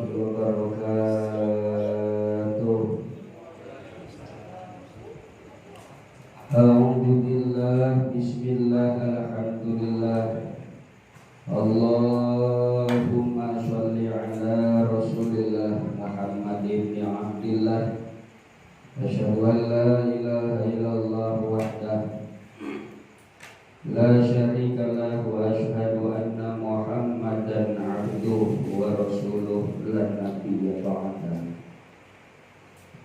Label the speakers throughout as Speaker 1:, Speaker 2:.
Speaker 1: wabarakatuh. Alhamdulillah, bismillah, alhamdulillah. Allahumma sholli ala rasulillah Muhammad ibn Abdillah. Asyhadu an la ilaha illallah wahdah la syarika lah wa asyhadu anna Muhammadan abduhu wa rasuluh la nabiyya ba'dah.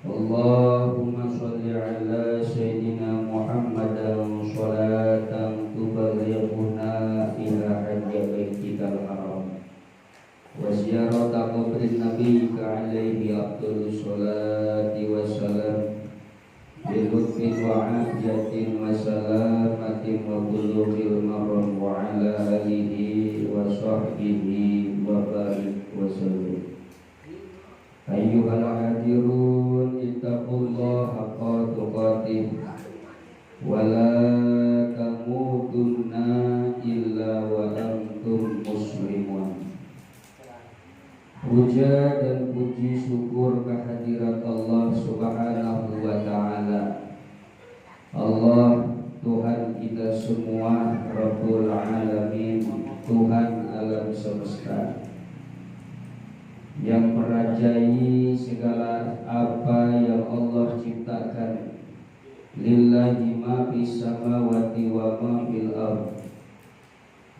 Speaker 1: Allahumma sholli ala sayyidina Muhammadan sholatan tuballighuna ila hajji baitikal haram wa ziyarata qabrin nabiyyika alaihi afdhalus sholati wassalam bilutfin wa afiyatin wa salamatin wa bulughil maram wa ala alihi wa sahbihi wa barik wa sallim. Ayyuhal hadirun ittaqullaha haqqa tuqatih wa la tamutunna illa wa antum muslimun. Puja dan puji syukur kehadirat Allah Subhanahu wa ta'ala. Allah Tuhan kita semua, Rabbul Alamin, Tuhan alam semesta, yang merajai segala apa yang Allah ciptakan. Lillahi ma fis samawati wa ma fil ardh.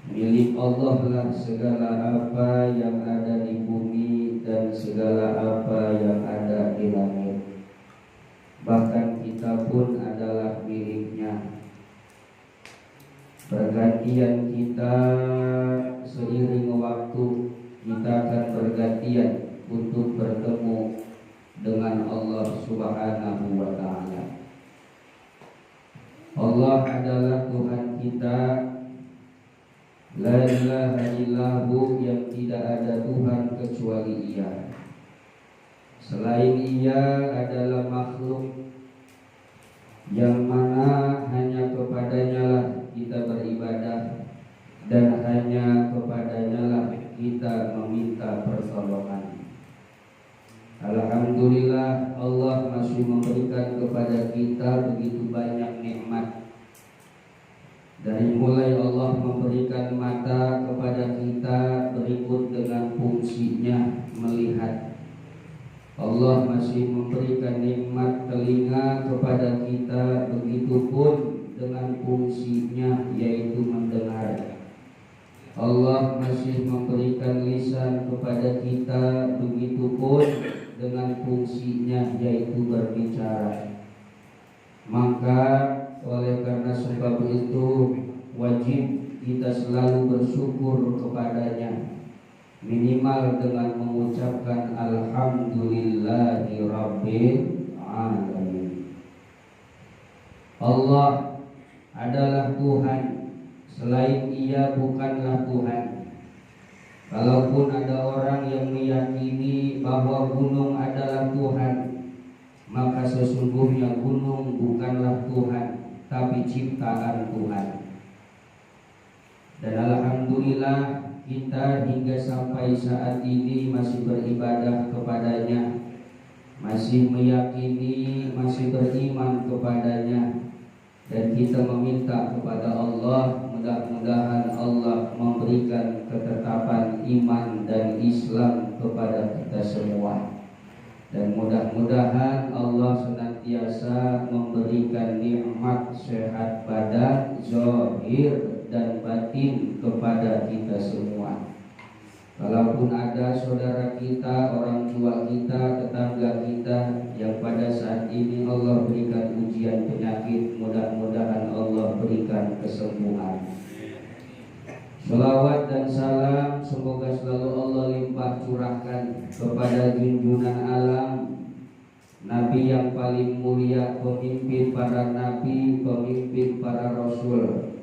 Speaker 1: Milik Allah lah segala apa yang ada di bumi dan segala apa yang ada di langit. Bahkan kita pun adalah miliknya. Pergantian kita seiring waktu, kita akan bergantian untuk bertemu dengan Allah Subhanahu wa ta'ala. Allah adalah Tuhan kita, la ilaha illahu, yang tidak ada Tuhan kecuali Ia. Selain Ia adalah makhluk yang mana hanya kepadanya lah kita beribadah dan hanya kepadanya lah kita meminta pertolongan. Alhamdulillah, Allah masih memberikan kepada kita begitu banyak nikmat. Dari mulai Allah memberikan mata kepada kita, berikut dengan fungsinya melihat. Allah masih memberikan nikmat telinga kepada kita, begitu pun dengan fungsinya yaitu mendengar. Allah masih memberikan lisan kepada kita, begitu pun dengan fungsinya yaitu berbicara. Maka oleh karena sebab itu wajib kita selalu bersyukur kepadanya, minimal dengan mengucapkan alhamdulillahi rabbil alamin. Allah adalah Tuhan, selain Ia bukanlah Tuhan. Kalaupun ada orang yang meyakini bahwa gunung adalah Tuhan, maka sesungguhnya gunung bukanlah Tuhan, tapi ciptaan Tuhan. Dan alhamdulillah, kita hingga sampai saat ini masih beribadah kepadanya, masih meyakini, masih beriman kepadanya. Dan kita meminta kepada Allah, mudah-mudahan Allah memberikan ketetapan iman dan Islam kepada kita semua. Dan mudah-mudahan Allah senantiasa memberikan nikmat sehat badan, zahir dan batin kepada kita semua. Kalaupun ada saudara kita, orang tua kita, tetangga kita yang pada saat ini Allah berikan ujian penyakit, mudah-mudahan Allah berikan kesembuhan. Shalawat dan salam semoga selalu Allah limpah curahkan kepada junjungan alam, Nabi yang paling mulia, pemimpin para nabi, pemimpin para rasul.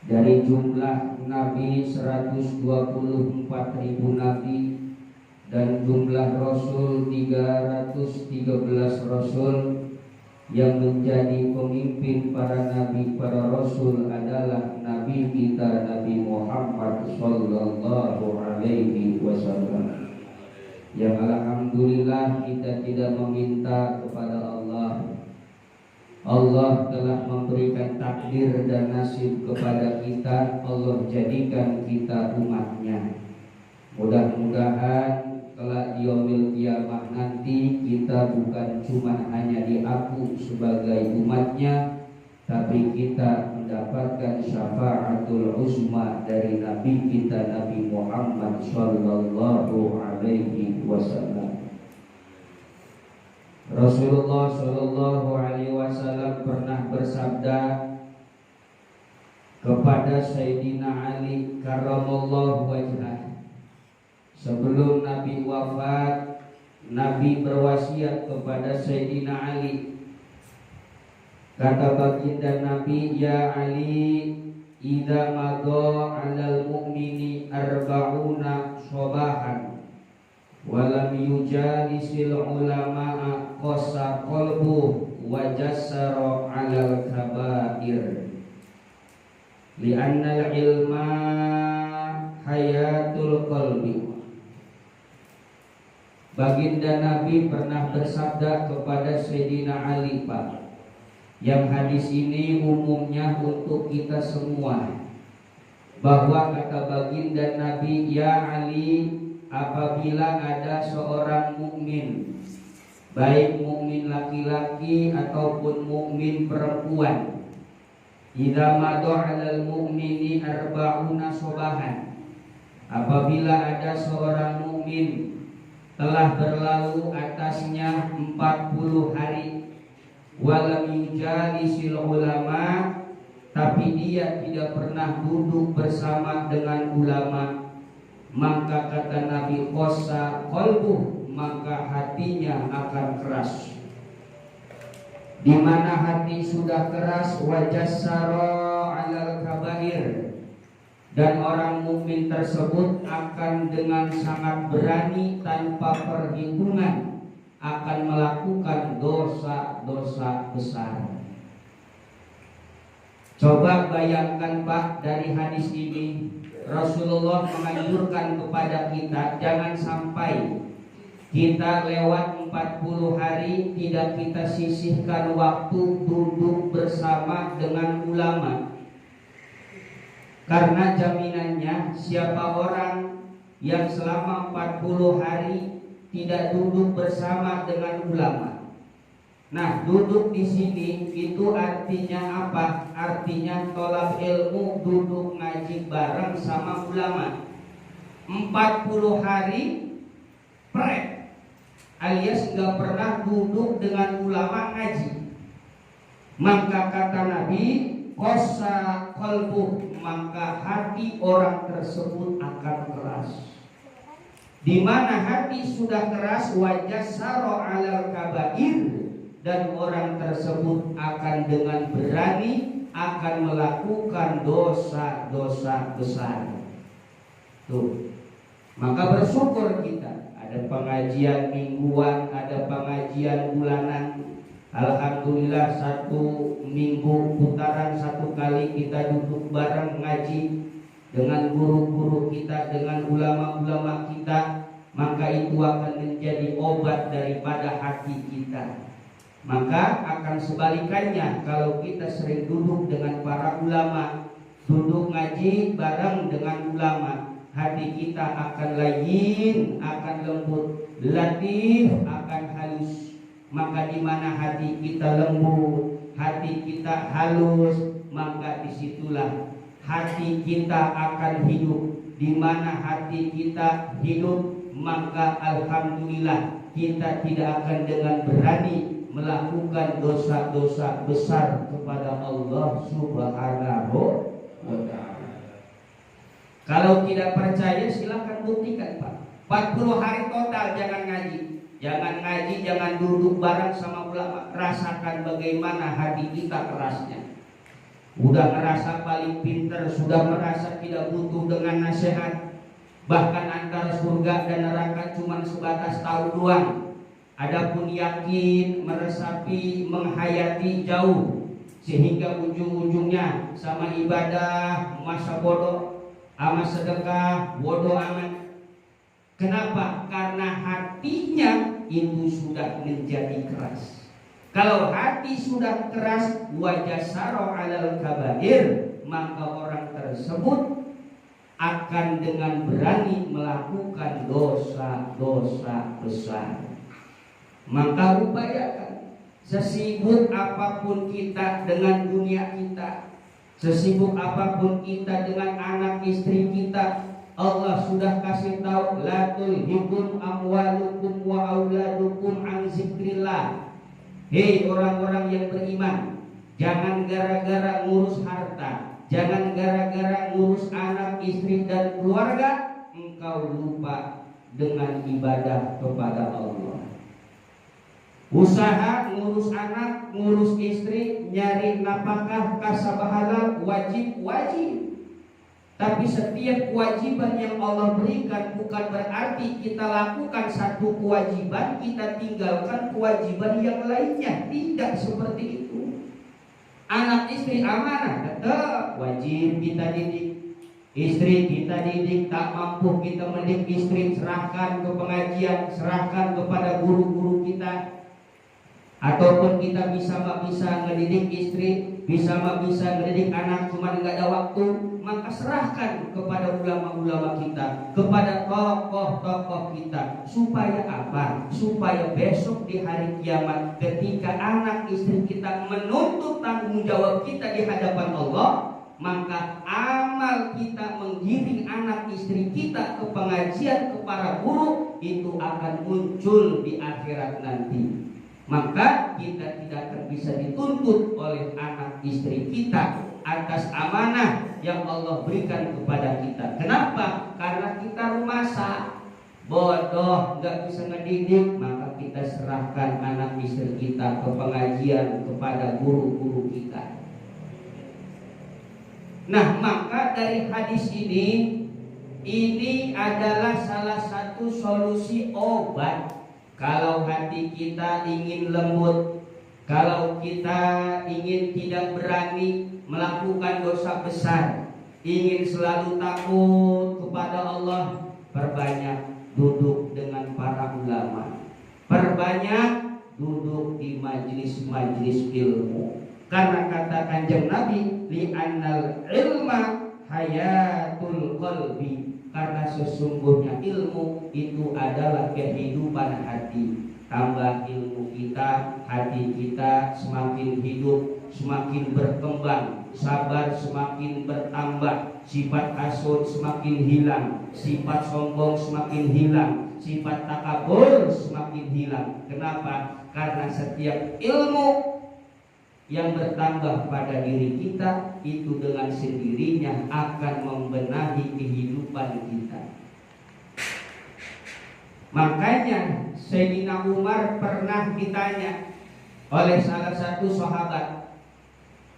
Speaker 1: Dari jumlah nabi 124.000 nabi dan jumlah rasul 313 rasul, yang menjadi pemimpin para nabi, para rasul adalah nabi kita Nabi Muhammad sallallahu alaihi wasallam. Yang alhamdulillah kita tidak meminta kepada Allah. Allah telah memberikan takdir dan nasib kepada kita. Allah jadikan kita umatnya. Mudah-mudahan kelak di yaumil qiyamah nanti kita bukan cuma hanya diaku sebagai umatnya, tapi kita mendapatkan syafaatul uzma dari Nabi kita Nabi Muhammad sallallahu alaihi wasallam. Rasulullah sallallahu alaihi wasallam pernah bersabda kepada Sayyidina Ali karramallahu wajhah. Sebelum Nabi wafat, Nabi berwasiat kepada Sayyidina Ali. Kata baginda Nabi, ya Ali, idza madha 'alal mu'mini arba'una shabahan wa lam yujalisil ulama'a qasa qalbuhu wa jassara 'alal kabair li'anna al-ilma hayatul qalbi. Baginda Nabi pernah bersabda kepada Sayyidina Ali, Pak, yang hadis ini umumnya untuk kita semua, bahwa kata baginda Nabi, ya Ali, apabila ada seorang mukmin, baik mukmin laki-laki ataupun mukmin perempuan, idza madha 'alal mu'mini arba'una shabahan, apabila ada seorang mukmin telah berlalu atasnya 40 hari, walam yujalisil ulama, tapi dia tidak pernah duduk bersama dengan ulama, maka kata Nabi, qasa qalbuh, maka hatinya akan keras. Di mana hati sudah keras, wajassara 'alal kabair, dan orang mukmin tersebut akan dengan sangat berani tanpa perhitungan akan melakukan dosa-dosa besar. Coba bayangkan, Pak, dari hadis ini Rasulullah menganjurkan kepada kita jangan sampai kita lewat 40 hari tidak kita sisihkan waktu duduk bersama dengan ulama. Karena jaminannya siapa orang yang selama 40 hari tidak duduk bersama dengan ulama. Nah, duduk di sini itu artinya apa? Artinya tolak ilmu, duduk ngaji bareng sama ulama. 40 hari prek, alias nggak pernah duduk dengan ulama ngaji. Maka kata Nabi, qasa qalbuh, maka hati orang tersebut akan keras. Di mana hati sudah keras, wajassara 'alal kabair, dan orang tersebut akan dengan berani akan melakukan dosa-dosa besar. Tuh. Maka bersyukur kita, ada pengajian mingguan, ada pengajian bulanan. Alhamdulillah, satu minggu putaran satu kali kita duduk bareng ngaji dengan guru-guru kita, dengan ulama-ulama kita. Maka itu akan menjadi obat daripada hati kita. Maka akan sebalikannya, kalau kita sering duduk dengan para ulama, duduk ngaji bareng dengan ulama, hati kita akan layin, akan lembut, latif, akan halus. Maka di mana hati kita lembut, hati kita halus, maka disitulah hati kita akan hidup. Di mana hati kita hidup, maka alhamdulillah kita tidak akan dengan berani melakukan dosa-dosa besar kepada Allah Subhanahu wa ta'ala. Kalau tidak percaya silakan buktikan, Pak. 40 hari total jangan ngaji. Jangan ngaji, jangan duduk bareng sama ulama. Rasakan bagaimana hati kita kerasnya. Udah merasa paling pintar, sudah merasa tidak butuh dengan nasihat. Bahkan antara surga dan neraka cuma sebatas tahu doang. Adapun yakin, meresapi, menghayati jauh, sehingga ujung-ujungnya sama ibadah masa bodoh, sama sedekah bodoh amat. Kenapa? Karena hatinya itu sudah menjadi keras. Kalau hati sudah keras, wajah saro alal kabair, maka orang tersebut akan dengan berani melakukan dosa-dosa besar. Maka upayakan, sesibuk apapun kita dengan dunia kita, sesibuk apapun kita dengan anak istri kita, Allah sudah kasih tahu, la tulhikum amwalukum wa auladukum an zikrillah. Hei orang-orang yang beriman, jangan gara-gara ngurus harta, jangan gara-gara ngurus anak istri dan keluarga, engkau lupa dengan ibadah kepada Allah. Usaha ngurus anak, ngurus istri, nyari nafkah, kasabah halal, wajib. Tapi setiap kewajiban yang Allah berikan bukan berarti kita lakukan satu kewajiban, kita tinggalkan kewajiban yang lainnya. Tidak seperti itu. Anak istri amanah, tetap wajib kita didik. Istri kita didik, tak mampu kita mendidik istri, serahkan ke pengajian, serahkan kepada guru-guru kita. Ataupun kita bisa ngedidik istri, bisa ngedidik anak, cuma nggak ada waktu, maka serahkan kepada ulama-ulama kita, kepada tokoh-tokoh kita. Supaya apa? Supaya besok di hari kiamat, ketika anak istri kita menuntut tanggung jawab kita di hadapan Allah, maka amal kita menggiring anak istri kita ke pengajian, ke para guru, itu akan muncul di akhirat nanti. Maka kita tidak akan bisa dituntut oleh anak istri kita atas amanah yang Allah berikan kepada kita. Kenapa? Karena kita rumasa, bodoh, nggak bisa ngedidik, maka kita serahkan anak istri kita ke pengajian, kepada guru-guru kita. Nah, maka dari hadis ini adalah salah satu solusi obat. Kalau hati kita ingin lembut, kalau kita ingin tidak berani melakukan dosa besar, ingin selalu takut kepada Allah, perbanyak duduk dengan para ulama, perbanyak duduk di majlis-majlis ilmu. Karena kata Kanjeng Nabi, li'annal ilma hayatul qalbi, karena sesungguhnya ilmu itu adalah kehidupan hati. Tambah ilmu kita, hati kita semakin hidup, semakin berkembang, sabar semakin bertambah, sifat hasud semakin hilang, sifat sombong semakin hilang, sifat takabur semakin hilang. Kenapa? Karena setiap ilmu yang bertambah pada diri kita itu dengan sendirinya akan membenahi kehidupan kita. Makanya Sayyidina Umar pernah ditanya oleh salah satu sahabat,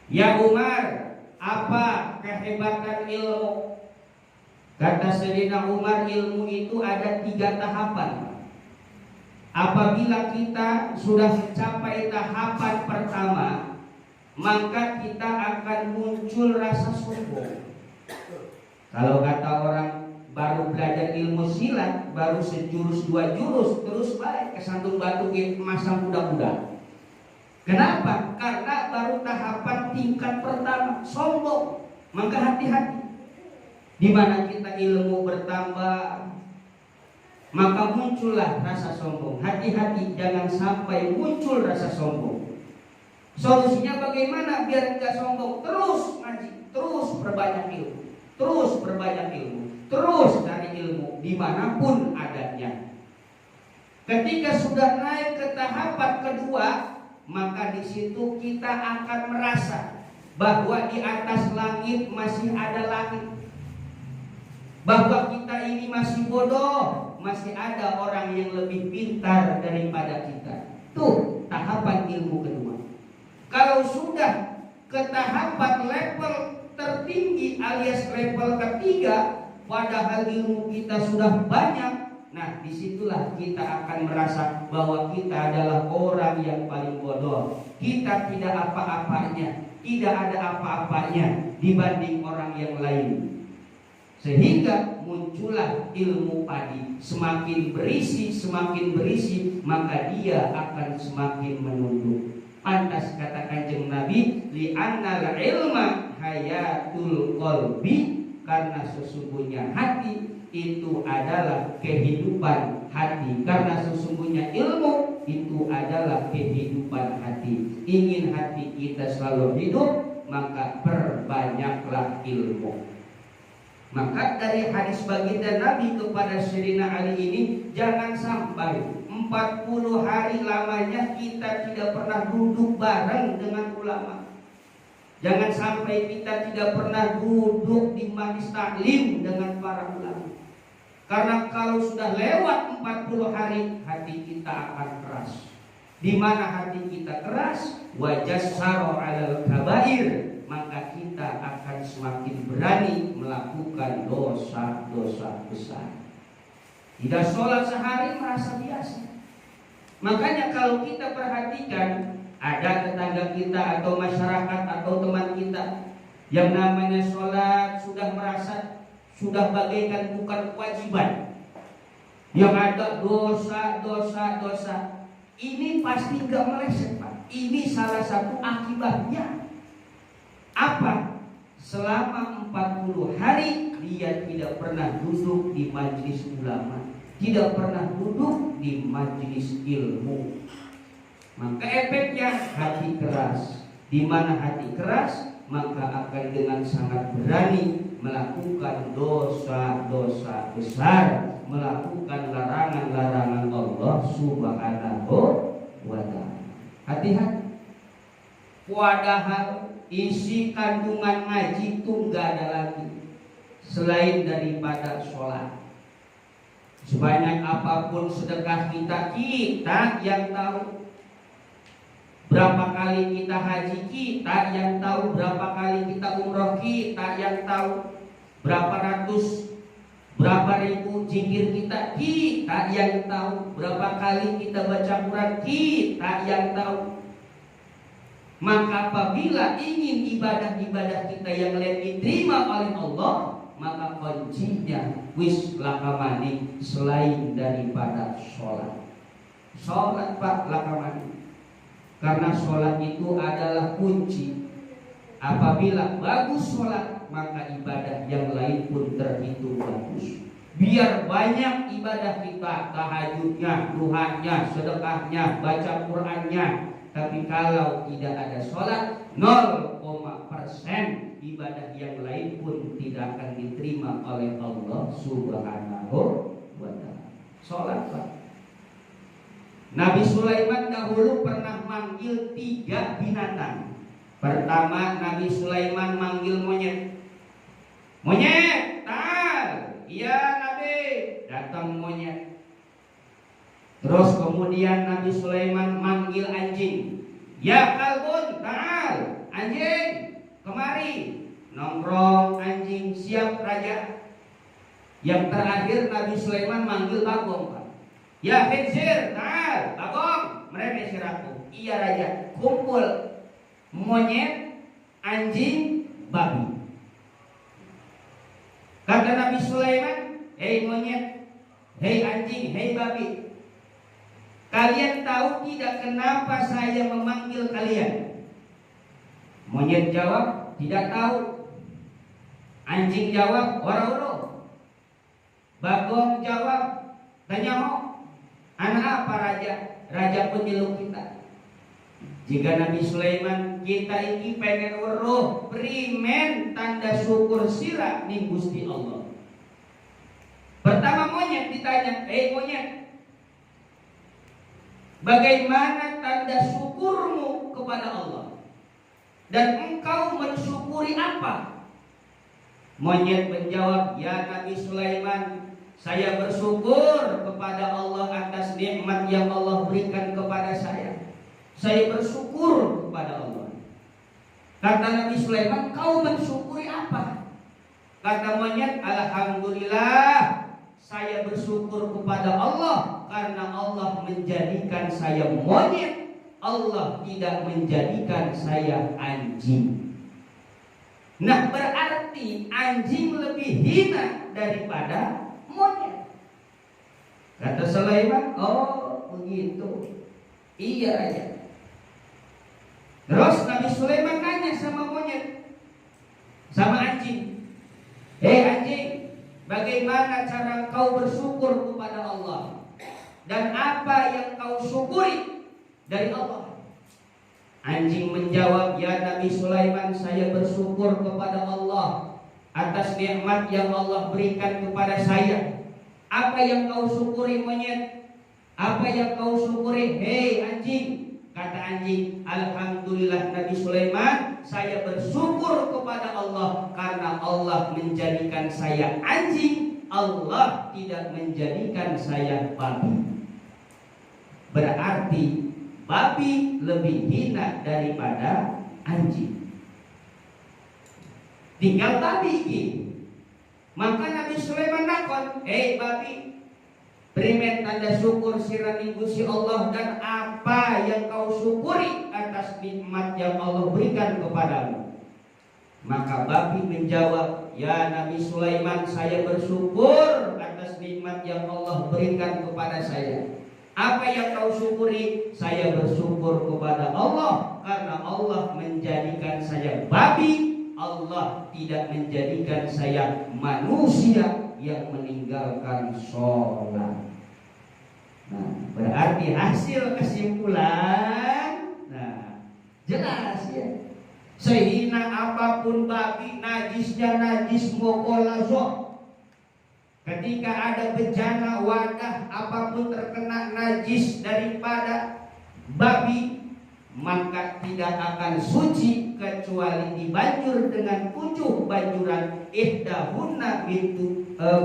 Speaker 1: "Ya Umar, apa kehebatan ilmu?" Kata Sayyidina Umar, ilmu itu ada 3 tahapan. Apabila kita sudah mencapai tahapan pertama, maka kita akan muncul rasa sombong. Kalau kata orang baru belajar ilmu silat, baru sejurus 2 jurus, terus baik kesandung batu masang kuda-kuda. Kenapa? Karena baru tahapan tingkat pertama, sombong. Maka hati-hati. Di mana kita ilmu bertambah, maka muncullah rasa sombong. Hati-hati, jangan sampai muncul rasa sombong. Solusinya bagaimana biar tidak sombong? Terus ngaji, terus perbanyak ilmu, terus perbanyak ilmu, terus cari ilmu dimanapun adanya. Ketika sudah naik ke tahapan kedua, maka di situ kita akan merasa bahwa di atas langit masih ada langit, bahwa kita ini masih bodoh, masih ada orang yang lebih pintar daripada kita. Tuh tahapan ilmu kedua. Kalau sudah ke tahapan level tertinggi alias level ketiga, padahal ilmu kita sudah banyak, Nah, disitulah kita akan merasa bahwa kita adalah orang yang paling bodoh. Kita tidak apa-apanya, tidak ada apa-apanya dibanding orang yang lain. Sehingga muncullah ilmu padi. Semakin berisi, maka dia akan semakin menunduk. Pantas kata Kanjeng Nabi, li'annal ilma hayatul qalbi, karena sesungguhnya hati itu adalah kehidupan hati. Karena sesungguhnya ilmu itu adalah kehidupan hati. Ingin hati kita selalu hidup, maka perbanyaklah ilmu. Maka dari hadis baginda Nabi kepada Sayyidina Ali ini, jangan sampai 40 hari lamanya kita tidak pernah duduk bareng dengan ulama. Jangan sampai kita tidak pernah duduk di majelis taklim dengan para ulama. Karena kalau sudah lewat 40 hari, hati kita akan keras. Di mana hati kita keras, wajassara 'alal kabair, maka kita akan semakin berani melakukan dosa-dosa besar. Tidak sholat sehari merasa biasa. Makanya kalau kita perhatikan, ada tetangga kita atau masyarakat atau teman kita yang namanya sholat sudah merasa sudah bagaikan bukan kewajiban, yang ada dosa. Ini pasti nggak meleset, Pak. Ini salah satu akibatnya. Apa? Selama 40 hari dia tidak pernah duduk di majelis ulama, tidak pernah duduk di majelis ilmu. Maka efeknya hati keras. Di mana hati keras, maka akan dengan sangat berani melakukan dosa-dosa besar, melakukan larangan-larangan Allah Subhanahu wa ta'ala. Hati-hati. Padahal isi kandungan ngaji itu nggak ada lagi selain daripada sholat. Sebanyak apapun sedekah kita yang tahu. Berapa kali kita haji, kita yang tahu. Berapa kali kita umroh, kita yang tahu. Berapa ribu zikir kita yang tahu. Berapa kali kita baca Quran, kita yang tahu. Maka apabila ingin ibadah-ibadah kita yang lain diterima oleh Allah, maka kuncinya wis lakamani selain daripada sholat. Sholat, Pak, lakamani. Karena sholat itu adalah kunci. Apabila bagus sholat, maka ibadah yang lain pun terhitung bagus. Biar banyak ibadah kita, tahajudnya, duhanya, sedekahnya, baca Qur'annya, tapi kalau tidak ada sholat, 0% ibadah yang lain pun tidak akan diterima oleh Allah Subhanahu wa ta'ala. Sholat, Pak. Nabi Sulaiman dahulu pernah manggil 3 binatang. Pertama, Nabi Sulaiman manggil monyet. Monyet, tal. Iya Nabi, datang monyet. Terus kemudian Nabi Sulaiman manggil anjing. Ya kalbun, tal. Anjing, kemari. Nongkrong anjing, siap raja. Yang terakhir Nabi Sulaiman manggil bagong, Pak. Ya khinzir, tal, bagong, mereka siratu. Iya raja, kumpul monyet, anjing, babi. Kata Nabi Sulaiman, hei monyet, hei anjing, hei babi, kalian tahu tidak kenapa saya memanggil kalian? Monyet jawab, tidak tahu. Anjing jawab, waro-waro. Bagong jawab, tanya anak apa raja? Raja penyeluk kita. Jika Nabi Sulaiman kita ini pengen weruh primen tanda syukur sirah ning Gusti Allah. Pertama monyet ditanya, monyet, bagaimana tanda syukurmu kepada Allah? Dan engkau mensyukuri apa? Monyet menjawab, ya Nabi Sulaiman, saya bersyukur kepada Allah atas nikmat yang Allah berikan kepada saya. Saya bersyukur kepada Allah. Kata Nabi Sulaiman, kau mensyukuri apa? Kata monyet, alhamdulillah, saya bersyukur kepada Allah karena Allah menjadikan saya monyet. Allah tidak menjadikan saya anjing. Nah, berarti anjing lebih hina daripada monyet. Kata Sulaiman, oh begitu. Iya aja. Terus Nabi Sulaiman nanya sama monyet, sama anjing. Hei anjing, bagaimana cara kau bersyukur kepada Allah? Dan apa yang kau syukuri dari Allah? Anjing menjawab, ya Nabi Sulaiman, saya bersyukur kepada Allah atas nikmat yang Allah berikan kepada saya. Apa yang kau syukuri monyet? Apa yang kau syukuri? Hei anjing. Kata anjing, alhamdulillah Nabi Sulaiman, saya bersyukur kepada Allah karena Allah menjadikan saya anjing. Allah tidak menjadikan saya babi. Berarti babi lebih hina daripada anjing. Tinggal babi ini. Maka Nabi Sulaiman nakon, hei babi, berimen tanda syukur sirani Gusti Allah, dan apa yang kau syukuri atas nikmat yang Allah berikan kepadamu? Maka babi menjawab, ya Nabi Sulaiman, saya bersyukur atas nikmat yang Allah berikan kepada saya. Apa yang kau syukuri? Saya bersyukur kepada Allah karena Allah menjadikan saya babi. Allah tidak menjadikan saya manusia yang meninggalkan sholat. Nah, berarti hasil kesimpulan, nah, jelas ya. Sehina apapun babi, najisnya najis mokolazo. Ketika ada bencana wadah apapun terkena najis daripada babi, maka tidak akan suci kecuali dibanjur dengan 7 banjuran, ihdahunna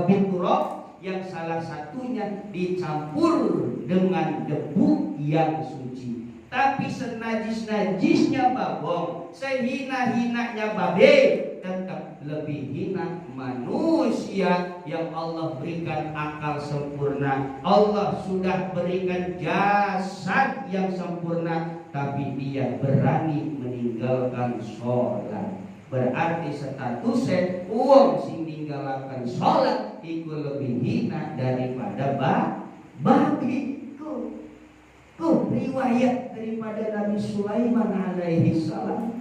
Speaker 1: binturab, yang salah satunya dicampur dengan debu yang suci. Tapi senajis-najisnya babong, sehina-hinanya babe, tetap lebih hina manusia yang Allah berikan akal sempurna. Allah sudah berikan jasad yang sempurna, tapi dia berani meninggalkan sholat. Berarti statusnya uang sing meninggalkan sholat itu lebih hina daripada babi. Tuh riwayat daripada Nabi Sulaiman alaihi salam.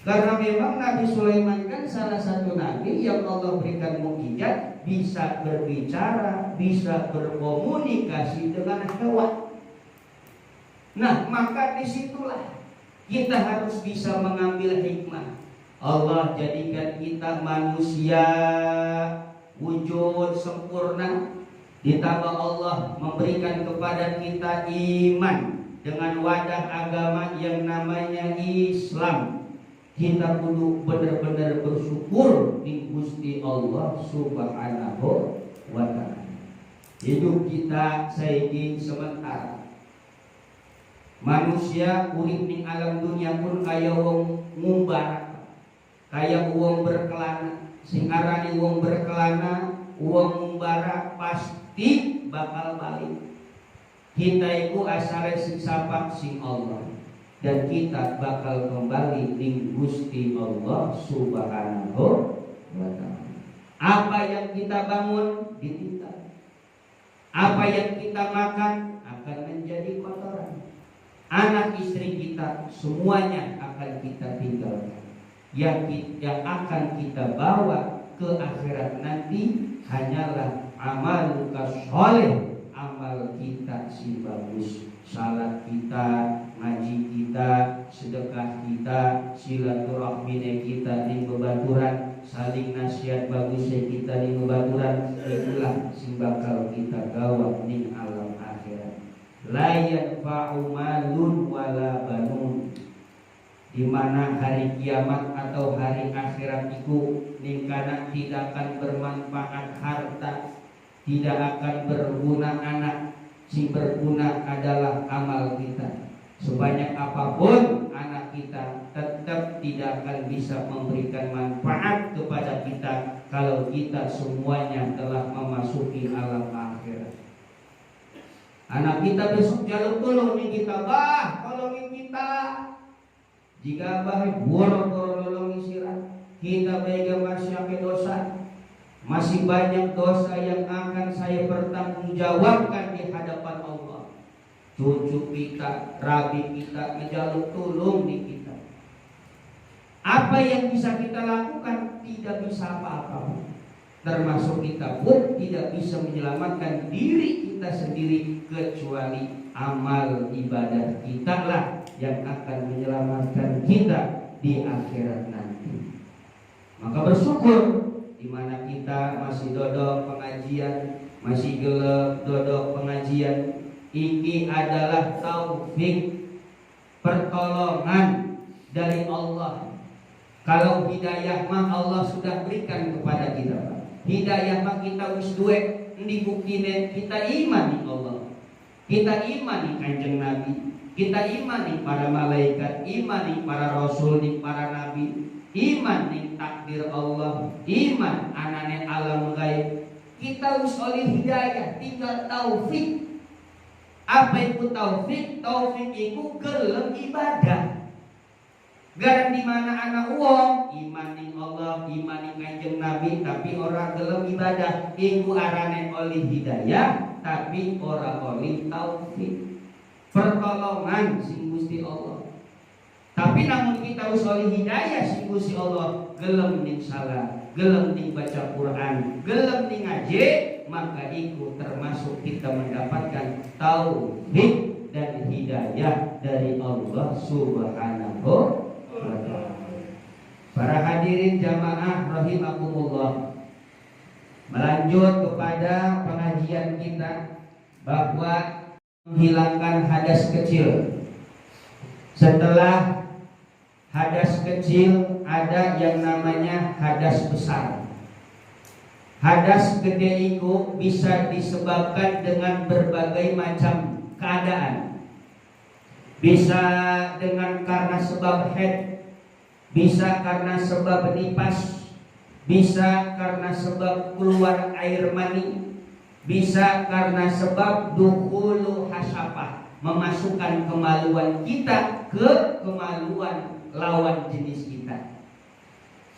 Speaker 1: Karena memang Nabi Sulaiman kan salah satu nabi yang Allah berikan mukjizat, bisa berbicara, bisa berkomunikasi dengan hewan. Nah, maka disitulah kita harus bisa mengambil hikmah. Allah jadikan kita manusia wujud sempurna. Ditambah Allah memberikan kepada kita iman dengan wadah agama yang namanya Islam. Kita kudu benar-benar bersyukur di Gusti Allah Subhanahu wa ta'ala. Hidup kita saiki sementara. Manusia urip ning alam dunia pun kaya wong ngumbar, kaya wong berkelana. Sing arani wong berkelana, wong ngumbara pasti bakal balik. Kita itu asale sing sapak sing Allah, dan kita bakal kembali ning Gusti Allah Subhanahu wa ta'ala. Apa yang kita bangun ditinggal, apa yang kita makan akan menjadi kotoran. Anak istri kita semuanya akan kita tinggalkan. Yang akan kita bawa ke akhirat nanti hanyalah amal soleh, amal kita si bagus, salat kita, ngaji kita, sedekah kita, silaturahmi kita di bebaturan, saling nasihat bagusnya kita di bebaturan. Itulah si bakal kita gawa di alam akhirat. La yanfa'u malun wala banun. Di mana hari kiamat atau hari akhirat itu ningkana tidak akan bermanfaat harta, tidak akan berguna anak. Si berguna adalah amal kita. Sebanyak apapun anak kita tetap tidak akan bisa memberikan manfaat kepada kita kalau kita semuanya telah memasuki alam akhirat. Anak kita besok jalur tolong nih kita, bah, tolongin kita. Jika bah boro-boro nolongi sirah, kita bega masih dosa. Masih banyak dosa yang akan saya pertanggungjawabkan di hadapan Allah. Cucu kita, rabi kita, ngejaluk tolong di kita. Apa yang bisa kita lakukan? Tidak bisa apa-apa. Termasuk kita pun tidak bisa menyelamatkan diri kita sendiri, kecuali amal ibadah kita lah yang akan menyelamatkan kita di akhirat nanti. Maka bersyukur di mana kita masih dodok pengajian, masih gelap dodok pengajian. Ini adalah taufik, pertolongan dari Allah. Kalau hidayah mah Allah sudah berikan kepada kita. Hidayah mah kita wis duwe dibuktikan, kita imani Allah, kita imani kanjeng Nabi, kita imani para malaikat, imani para rasul, para nabi, iman ning takdir Allah, iman anane alam gaib. Kita wis oleh hidayah, tinggal taufik. Apa itu taufik? Taufik itu gelem ibadah. Garan di mana anak uang iman ning Allah, iman ning kanjeng Nabi, tapi orang gelem ibadah, iku arane oleh hidayah, tapi ora oleh taufik. Pertolongan sing Gusti Allah. Tapi namun kita wis oleh hidayah sing Gusti Allah, gelem ning salat, gelem ning baca Quran, gelem ning ngaji, maka iku termasuk kita mendapatkan taufik dan hidayah dari Allah Subhanahu. Para hadirin jamaah rahimakumullah, melanjut kepada pengajian kita bahwa menghilangkan hadas kecil. Setelah hadas kecil ada yang namanya hadas besar. Hadas gede itu bisa disebabkan dengan berbagai macam keadaan. Bisa dengan karena sebab haid, bisa karena sebab nipas, bisa karena sebab keluar air mani, bisa karena sebab dukhulu hasyafah, memasukkan kemaluan kita ke kemaluan lawan jenis kita.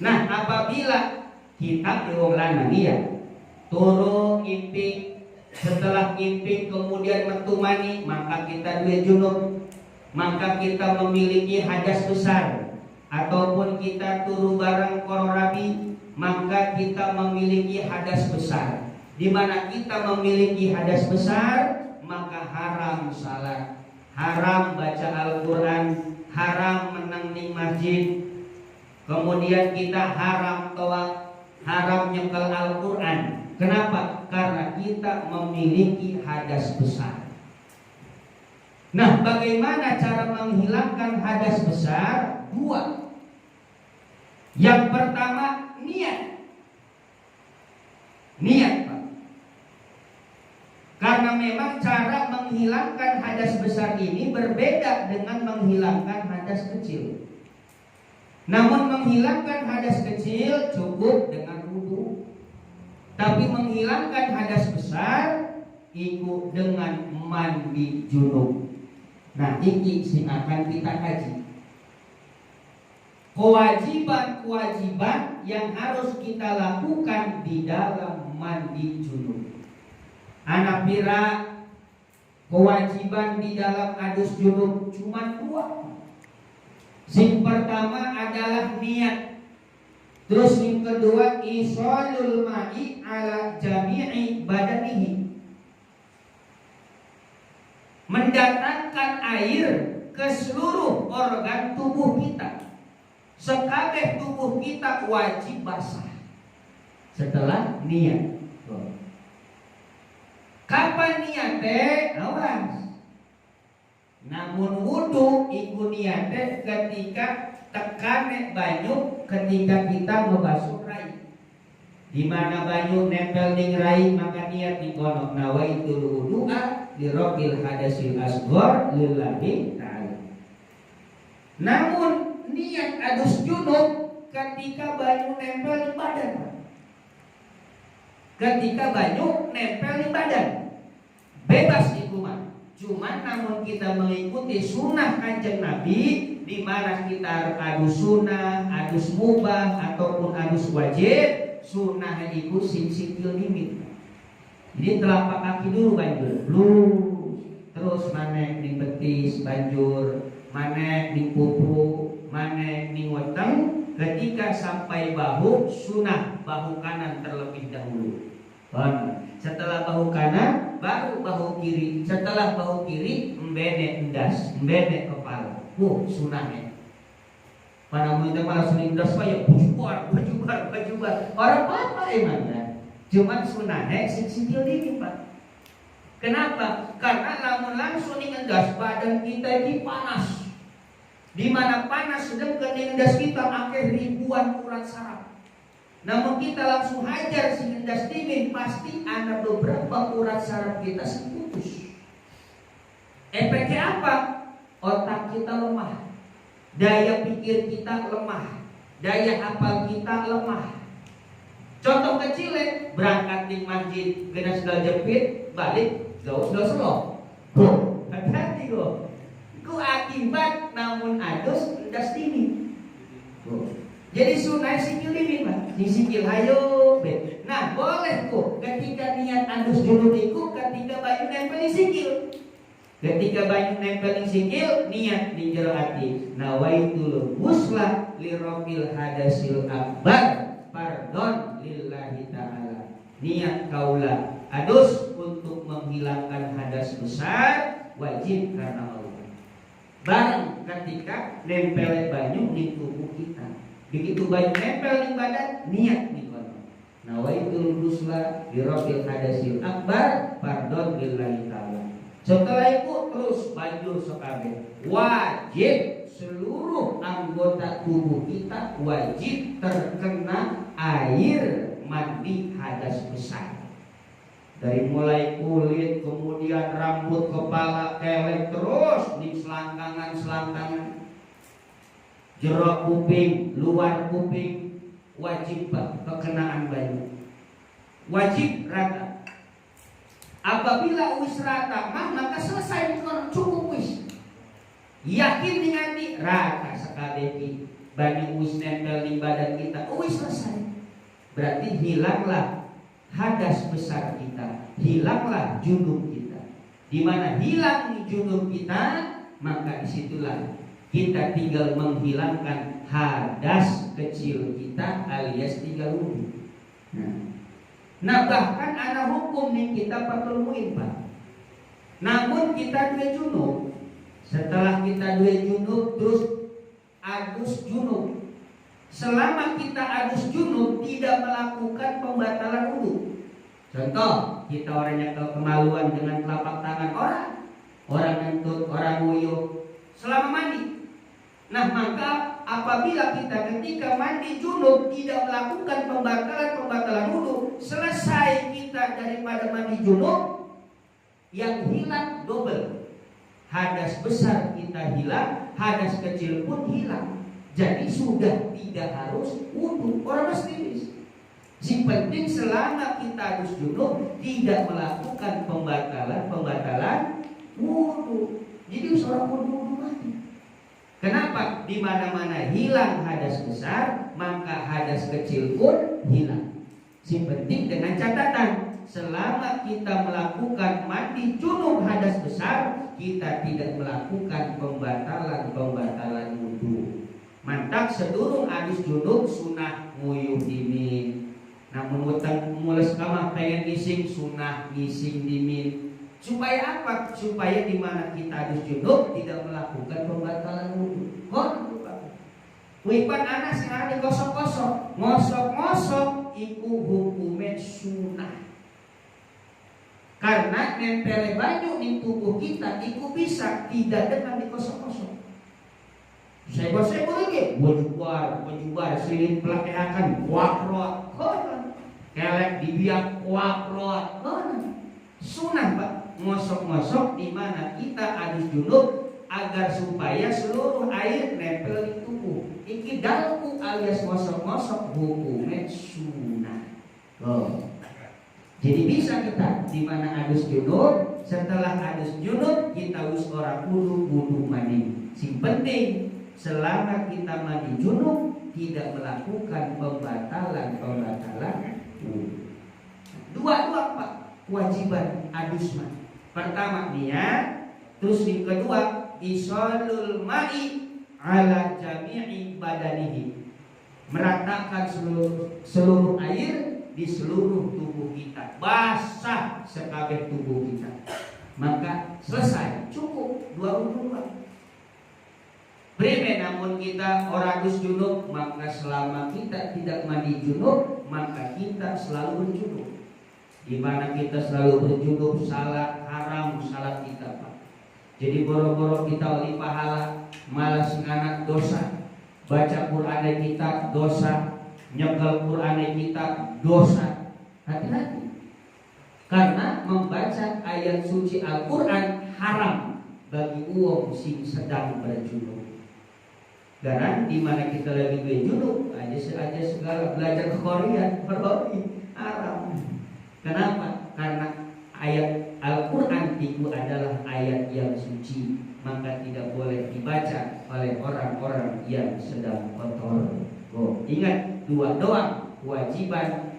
Speaker 1: Nah, apabila kita wong lanang ya, turu ngimpi, setelah ngimpi kemudian metu mani, maka kita duwe junub, maka kita memiliki hadas besar. Ataupun kita turu barang kororabi, maka kita memiliki hadas besar. Di mana kita memiliki hadas besar, maka haram salat, haram baca Al-Quran, haram menang di masjid. Kemudian kita haram tawaf, haram nyekel Al-Quran. Kenapa? Karena kita memiliki hadas besar. Nah, bagaimana cara menghilangkan hadas besar? Dua. Yang pertama, niat. Niat, Pak. Karena memang cara menghilangkan hadas besar ini berbeda dengan menghilangkan hadas kecil. Namun menghilangkan hadas kecil cukup dengan wudu. Tapi menghilangkan hadas besar ikut dengan mandi junub. Nah, ini akan kita kaji. Kewajiban-kewajiban yang harus kita lakukan di dalam mandi junub. Anak pira kewajiban di dalam adus junub cuma dua. Yang pertama adalah niat. Terus yang kedua isolul ma'i ala jami'i badanihi. Mendatangkan air ke seluruh organ tubuh kita. Sekabeh tubuh kita wajib basah setelah niat. Kapan niate? Awas. Namun wudu iku niate ketika tekane banyu ketika kita membasuh rai. Di mana banyu nempel ning rai maka niat dikono nawaitul wudu'a liraqil hadasil asghar lillahi ta'ala. Namun niat adus junub ketika banyu nempel di badan.
Speaker 2: ketika banyu nempel di badan. Bebas di rumah. Cuman namun kita mengikuti sunnah Kanjeng Nabi, di mana kita adus sunnah, adus mubah ataupun adus wajib, sunnah itu sikil limit. Jadi telapak kaki dulu banjur, terus manek ning betis banjur, manek ning pupu, manek ning weteng. Ketika sampai bahu, sunnah bahu kanan terlebih dahulu. Setelah bahu kanan, baru bahu kiri. Setelah bahu kiri, embene endas, embene kepala. Sunnahnya. Pada mulai malah sering endas ya bujubar. Orang apa emang ya? Cuman sunnahnya sikil dikit Pak. Kenapa? Karena lamun langsung endas badan kita ini panas. Di mana panas sedang endas kita akhir ribuan urat saraf. Namun kita langsung hajar si endas dingin, pasti ada beberapa urat saraf kita putus. Efeknya apa? Otak kita lemah, daya pikir kita lemah, daya hafal kita lemah. Contoh kecil, berangkat di masjid, kena segala jepit, balik, gak slow. Hati-hati kok. Ku akibat namun adus endas dingin. Jadi sunnah sikil ini Pak. Sikil hayo be. Nah boleh kok ketika niat adus junub iku ketika banyu nempel di sikil. Ketika banyu nempel di sikil, niat di jero ati. Nawaitul ghusla li rabbil hadasil akbar fardhon lillahi ta'ala. Niat kaula adus untuk menghilangkan hadas besar, wajib karena Allah. Barang ketika nempel banyu di tubuh kita. Begitu banyu nempel di badan, niat nih kono. Nawaitul ghusla li rabbil hadasil akbar fardhon lillahi ta'ala. Setelah itu terus banjur sekabe. Wajib seluruh anggota tubuh kita wajib terkena air mandi hadas besar. Dari mulai kulit, kemudian rambut, kepala, kelek, terus di selangkangan, jerok kuping, luar kuping, wajib kekenaan banyu. Wajib rata. Apabila wis rata, maka selesai cukup wis. Yakin dengan di rata sekali banyu wis nempel di badan kita, wis selesai. Berarti hilanglah hadas besar kita, hilanglah junub kita. Di mana hilang junub kita, maka disitulah kita tinggal menghilangkan hadas kecil kita alias tinggal wudhu. Nah bahkan ada hukum yang kita perluin Pak. Namun kita dua junub. Setelah kita dua junub terus adus junub. Selama kita adus junub tidak melakukan pembatalan wudhu. Contoh, kita orang yang kemaluan dengan telapak tangan orang ngentut, orang nguyuh selama mandi. Nah maka apabila kita ketika mandi junub tidak melakukan pembatalan wudhu, selesai kita daripada mandi junub, yang hilang double. Hadas besar kita hilang, hadas kecil pun hilang. Jadi sudah tidak harus wudhu. Orang mesti. Si penting selama kita harus junub tidak melakukan pembatalan wudhu. Jadi seorang wudhu mati. Kenapa? Di mana-mana hilang hadas besar, maka hadas kecil pun hilang. Si penting dengan catatan, selama kita melakukan mandi junub hadas besar, kita tidak melakukan pembatalan wudhu. Mantap sedurung adus junub sunah nguyuh dimin. Namun weteng mules kamah pengen ngising sunah ngising dimin. Supaya apa? Supaya di mana kita adus junub tidak melakukan pembatalan wudhu. Wipan anak sing arep gosok-gosok, ngosok-ngosok iku hukume sunah. Karena nempel banyu di tubuh kita iku bisa tidak dengan digosok-gosok. Sebo-sebo lagi, bujubar, silin pelakeakan, wakrot, kelek dibiak, wakrot, sunah Pak, ngosok-ngosok di mana kita adus junub agar supaya seluruh air nempel di tubuh. Iki dalku alias ngosok-ngosok hukumnya sunah. Jadi bisa kita di mana adus junub, setelah adus junub kita wis ora kudu mandi. Sing penting selama kita mandi junub tidak melakukan pembatalan. Dua Pak kewajiban adus mandi. Pertama niat, terus yang kedua isolul ma'i ala jami'i badanihi, meratakan seluruh air di seluruh tubuh kita, basah sekabeh tubuh kita, maka selesai, cukup 2 wudu. Breme namun kita orang dus junub, maka selama kita tidak mandi junub, maka kita selalu berjunub. Di mana kita selalu berjunub, salat haram salat kita, Pak. Jadi boro-boro kita oleh pahala, malas nganak dosa, baca Quran kita dosa, nyekel Quran kita dosa. Hati-hati, karena membaca ayat suci Al-Quran haram bagi uang sing sedang berjunub. Karena di mana kita lagi berjunub aja segala belajar ke Korea berbau haram. Kenapa? Karena ayat Al-Quran itu adalah ayat yang suci, maka tidak boleh dibaca oleh orang-orang yang sedang kotor. Ingat, 2 doang kewajiban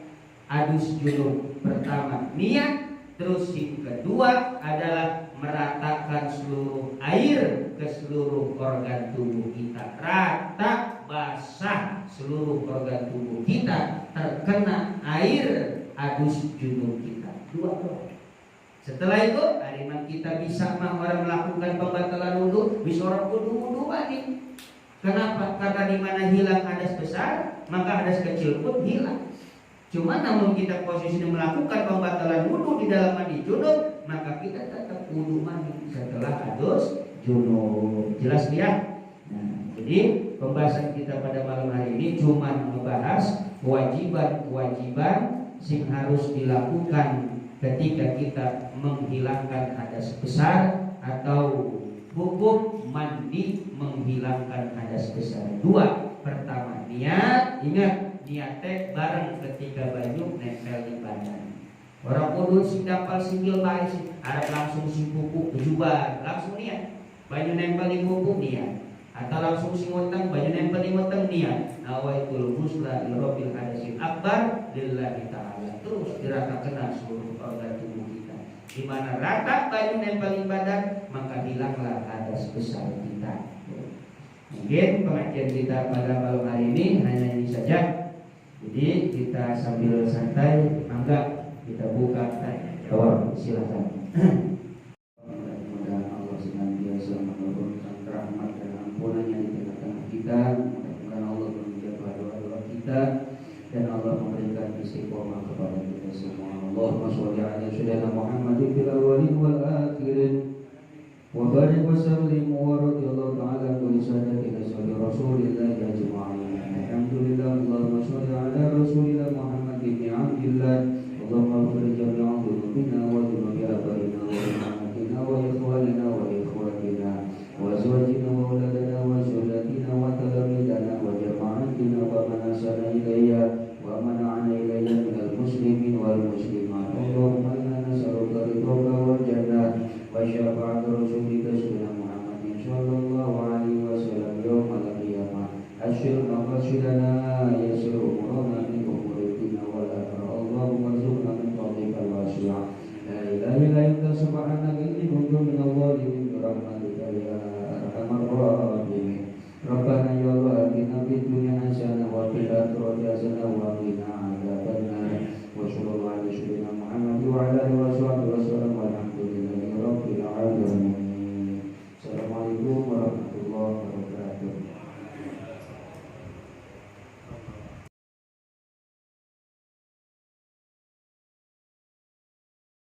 Speaker 2: adus junub. Pertama niat, terus yang kedua adalah meratakan seluruh air ke seluruh organ tubuh kita, rata basah seluruh organ tubuh kita terkena air adus junub kita. 2 doang. Setelah itu hariman kita bisa orang melakukan pembatalan wudu, bisa orang wudu balik. Kenapa? Karena di mana hilang hadas besar, maka hadas kecil pun hilang. Cuma namun kita posisi melakukan pembatalan wudu di dalam mandi junub, maka kita tetap wudu mandi setelah adus junub. Jelas ya? Nah, jadi pembahasan kita pada malam hari ini cuma membahas kewajiban-kewajiban yang harus dilakukan ketika kita menghilangkan hadas besar atau hukum mandi menghilangkan hadas besar. 2, pertama niat. Ingat, niatnya bareng ketika banyu nempel di badan. Orang kudu sing dapal singgil bae sih, harap langsung sing pupuk kejubar, langsung niat. Banyu nempel di pupuk niat. Atau langsung sing weteng banyu nempel di weteng niat. Nawaitul husna lirabbil hadasil akbar lillahi ta'ala. Terus diratakan seluruh organ tubuh kita. Di mana rata banyu nempel di badan, maka hilanglah hadas besar kita. Mungkin pengajian kita pada malam hari ini hanya ini saja. Jadi kita sambil santai, mangga kita buka tanya jawab, silakan. Mudah-mudahan Allah senantiasa menurunkan rahmat dan ampunannya di tengah-tengah kita. Mudah-mudahan Allah menjaga doa-doa kita dan Allah memberikan istiqomah kepada kita semua. Allahumma sholli ala sayyidina Muhammadin fil awwalin wal akhirin wa barik wa sallim wa radhiyallahu ta'ala kulli sadatina salli rasulillahi ajma'in. Alhamdulillah. Allahumma sholli ala rasulillah Muhammad ibn Abdillah. Allahumma ighfir jami'a dhunubina wa dhunubi abaina wa ummahatina wa ikhwanina wa ikhwatina wa azwajina wa auladina wa zurriyyatina wa talamidana wa jama'atina wa manasana ilayya wa mana'ana ilayya minal muslimin wal muslimat. Allahumma inna nas'aluka ridhaka wal jannah wa syafa'ata rasulika sayyidina Muhammadin sallallahu alaihi wasallam yawmal qiyamah. Asyir maqasidana yasir umurana min umuritina wal akhirah. Allahumma rzuqna min fadlikal wasi'ah. La ilaha illa anta subhanaka inni kuntu minadh dhalimin bi rahmatika ya arhamar rahimin. Rabbana ya Allah atina fid dunya hasanah wa fil akhirati hasanah